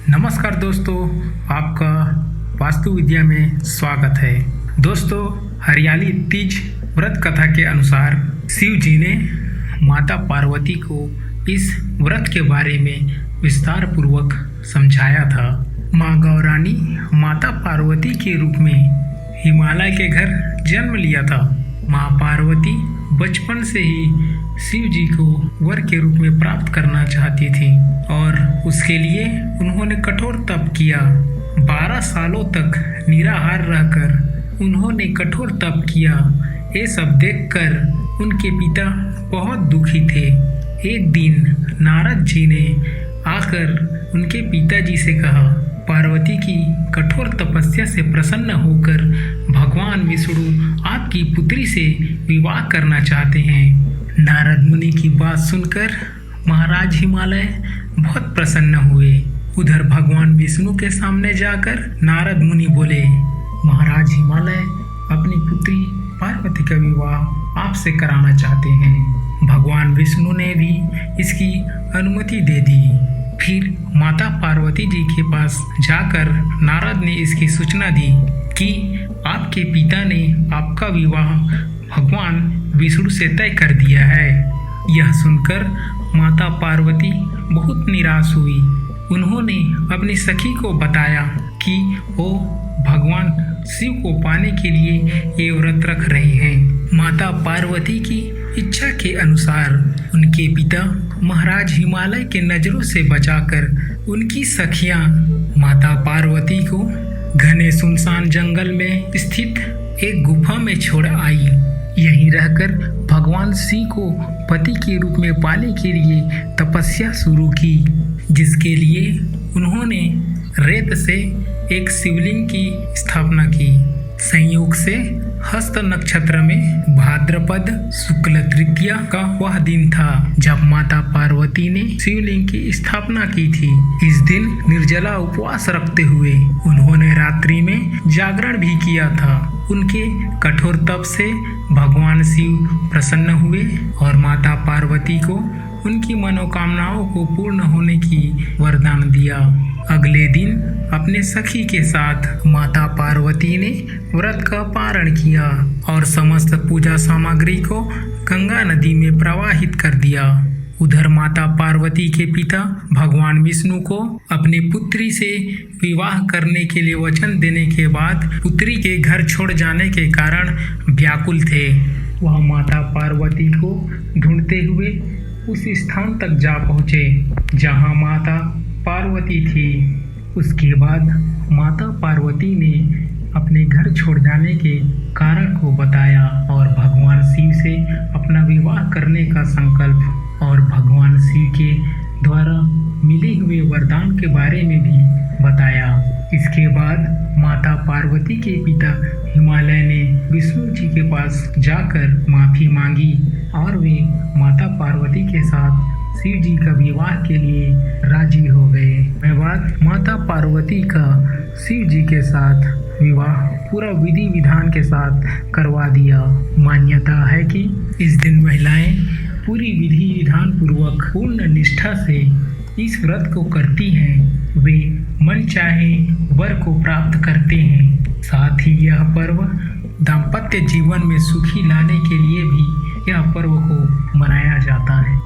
नमस्कार दोस्तों, आपका वास्तु विद्या में स्वागत है। दोस्तों, हरियाली तीज व्रत कथा के अनुसार शिव जी ने माता पार्वती को इस व्रत के बारे में विस्तार पूर्वक समझाया था। माँ गौरानी माता पार्वती के रूप में हिमालय के घर जन्म लिया था। माँ पार्वती बचपन से ही शिव जी को वर के रूप में प्राप्त करना चाहती थी और उसके लिए उन्होंने कठोर तप किया। 12 सालों तक निराहार रहकर उन्होंने कठोर तप किया। ये सब देखकर उनके पिता बहुत दुखी थे। एक दिन नारद जी ने आकर उनके पिताजी से कहा, पार्वती की कठोर तपस्या से प्रसन्न होकर भगवान विष्णु आपकी पुत्री से विवाह करना चाहते हैं। नारद मुनि की बात सुनकर महाराज हिमालय बहुत प्रसन्न हुए। उधर भगवान विष्णु के सामने जाकर नारद मुनि बोले, महाराज हिमालय अपनी पुत्री पार्वती का विवाह आपसे कराना चाहते हैं। भगवान विष्णु ने भी इसकी अनुमति दे दी। फिर माता पार्वती जी के पास जाकर नारद ने इसकी सूचना दी कि आपके पिता ने आपका विवाह भगवान विष्णु से तय कर दिया है। यह सुनकर माता पार्वती बहुत निराश हुई। उन्होंने अपनी सखी को बताया कि वो भगवान शिव को पाने के लिए ये व्रत रख रहे हैं। माता पार्वती की इच्छा के अनुसार उनके पिता महाराज हिमालय के नजरों से बचाकर उनकी सखियां माता पार्वती को घने सुनसान जंगल में स्थित एक गुफा में छोड़ आई। यहीं रहकर भगवान शिव को पति के रूप में पाने के लिए तपस्या शुरू की, जिसके लिए उन्होंने रेत से एक शिवलिंग की स्थापना की। संयोग से हस्त नक्षत्र में भाद्रपद शुक्ल तृतीया का वह दिन था जब माता पार्वती ने शिवलिंग की स्थापना की थी। इस दिन निर्जला उपवास रखते हुए उन्होंने रात्रि में जागरण भी किया था। उनके कठोर तप से भगवान शिव प्रसन्न हुए और माता पार्वती को उनकी मनोकामनाओं को पूर्ण होने की वरदान दिया। अगले दिन अपने सखी के साथ माता पार्वती ने व्रत का पारण किया और समस्त पूजा सामग्री को गंगा नदी में प्रवाहित कर दिया। उधर माता पार्वती के पिता भगवान विष्णु को अपनी पुत्री से विवाह करने के लिए वचन देने के बाद पुत्री के घर छोड़ जाने के कारण व्याकुल थे। वह माता पार्वती को ढूंढते हुए उस स्थान तक जा पहुँचे जहाँ माता पार्वती थी। उसके बाद माता पार्वती ने अपने घर छोड़ जाने के कारण को बताया और भगवान शिव से अपना विवाह करने का संकल्प और भगवान शिव के द्वारा मिले हुए वरदान के बारे में भी बताया। इसके बाद माता पार्वती के पिता हिमालय ने विष्णु जी के पास जाकर माफ़ी मांगी और वे माता पार्वती के साथ शिव जी का विवाह के लिए राजी हो गए। बाद माता पार्वती का शिव जी के साथ विवाह पूरा विधि विधान के साथ करवा दिया। मान्यता है कि इस दिन महिलाएं पूरी विधि विधान पूर्वक पूर्ण निष्ठा से इस व्रत को करती हैं। वे मन चाहे वर को प्राप्त करते हैं। साथ ही यह पर्व दाम्पत्य जीवन में सुखी लाने के लिए भी यह पर्व को मनाया जाता है।